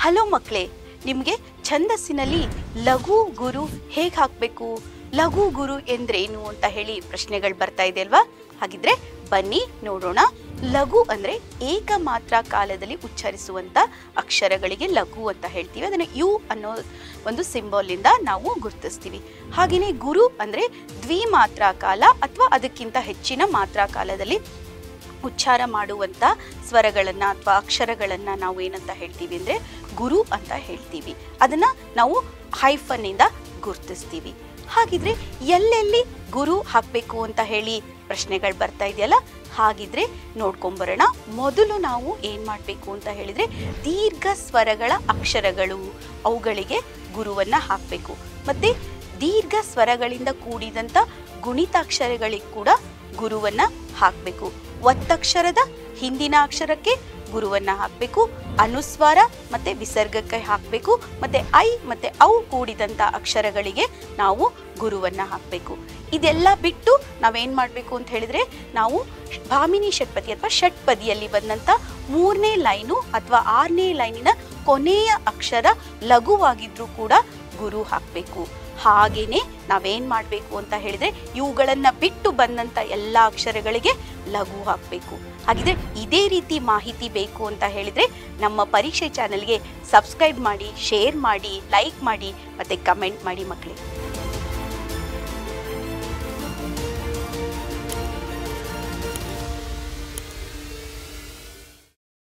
Hello ಮಕ್ಕಳೇ, ನಿಮಗೆ ಛಂದಸ್ಸಿನಲ್ಲಿ ಲಘು ಗುರು ಹೇಗೆ ಹಾಕಬೇಕು, ಲಘು ಗುರು ಎಂದ್ರೇನು ಅಂತ ಹೇಳಿ ಪ್ರಶ್ನೆಗಳು ಬರ್ತಾ ಇದೆ ಅಲ್ವಾ? ಹಾಗಿದ್ರೆ ಬನ್ನಿ ನೋಡೋಣ. ಲಘು ಅಂದರೆ ಏಕಮಾತ್ರ ಕಾಲದಲ್ಲಿ ಉಚ್ಚರಿಸುವಂಥ ಅಕ್ಷರಗಳಿಗೆ ಲಘು ಅಂತ ಹೇಳ್ತೀವಿ. ಅದನ್ನು ಯು ಅನ್ನೋ ಒಂದು ಸಿಂಬಾಲಿಂದ ನಾವು ಗುರುತಿಸ್ತೀವಿ. ಹಾಗೆಯೇ ಗುರು ಅಂದರೆ ದ್ವಿಮಾತ್ರ ಕಾಲ ಅಥವಾ ಅದಕ್ಕಿಂತ ಹೆಚ್ಚಿನ ಮಾತ್ರಾ ಕಾಲದಲ್ಲಿ ಉಚ್ಚಾರ ಮಾಡುವಂಥ ಸ್ವರಗಳನ್ನು ಅಥವಾ ಅಕ್ಷರಗಳನ್ನು ನಾವು ಏನಂತ ಹೇಳ್ತೀವಿ ಅಂದರೆ ಗುರು ಅಂತ ಹೇಳ್ತೀವಿ. ಅದನ್ನು ನಾವು ಹೈಫನ್ನಿಂದ ಗುರುತಿಸ್ತೀವಿ. ಹಾಗಿದ್ರೆ ಎಲ್ಲೆಲ್ಲಿ ಗುರು ಹಾಕಬೇಕು ಅಂತ ಹೇಳಿ ಪ್ರಶ್ನೆಗಳು ಬರ್ತಾ ಇದೆಯಲ್ಲ, ಹಾಗಿದ್ರೆ ನೋಡ್ಕೊಂಬರೋಣ. ಮೊದಲು ನಾವು ಏನು ಮಾಡಬೇಕು ಅಂತ ಹೇಳಿದರೆ ದೀರ್ಘ ಸ್ವರಗಳ ಅಕ್ಷರಗಳು ಅವುಗಳಿಗೆ ಗುರುವನ್ನು ಹಾಕಬೇಕು. ಮತ್ತು ದೀರ್ಘ ಸ್ವರಗಳಿಂದ ಕೂಡಿದಂಥ ಗುಣಿತಾಕ್ಷರಗಳಿಗೆ ಕೂಡ ಗುರುವನ್ನು ಹಾಕಬೇಕು. ಒತ್ತಕ್ಷರದ ಹಿಂದಿನ ಅಕ್ಷರಕ್ಕೆ ಗುರುವನ್ನು ಹಾಕಬೇಕು. ಅನುಸ್ವಾರ ಮತ್ತು ವಿಸರ್ಗಕ್ಕೆ ಹಾಕಬೇಕು. ಮತ್ತು ಐ ಮತ್ತು ಔ ಕೂಡಿದಂಥ ಅಕ್ಷರಗಳಿಗೆ ನಾವು ಗುರುವನ್ನು ಹಾಕಬೇಕು. ಇದೆಲ್ಲ ಬಿಟ್ಟು ನಾವೇನು ಮಾಡಬೇಕು ಅಂತ ಹೇಳಿದರೆ, ನಾವು ಭಾಮಿನಿ ಷಟ್ಪದಿ ಅಥವಾ ಷಟ್ಪದಿಯಲ್ಲಿ ಬಂದಂಥ 3ನೇ ಲೈನು ಅಥವಾ 6ನೇ ಲೈನಿನ ಕೊನೆಯ ಅಕ್ಷರ ಲಘುವಾಗಿದ್ರೂ ಕೂಡ ಗುರು ಹಾಕಬೇಕು. ಹಾಗೆಯೇ ನಾವೇನು ಮಾಡಬೇಕು ಅಂತ ಹೇಳಿದರೆ, ಇವುಗಳನ್ನು ಬಿಟ್ಟು ಬಂದಂಥ ಎಲ್ಲ ಅಕ್ಷರಗಳಿಗೆ ಲಘು ಹಾಕಬೇಕು. ಹಾಗಿದ್ರೆ ಇದೇ ರೀತಿ ಮಾಹಿತಿ ಬೇಕು ಅಂತ ಹೇಳಿದರೆ ನಮ್ಮ ಪರೀಕ್ಷೆ ಚಾನಲ್ಗೆ ಸಬ್ಸ್ಕ್ರೈಬ್ ಮಾಡಿ, ಶೇರ್ ಮಾಡಿ, ಲೈಕ್ ಮಾಡಿ ಮತ್ತು ಕಮೆಂಟ್ ಮಾಡಿ ಮಕ್ಕಳೇ.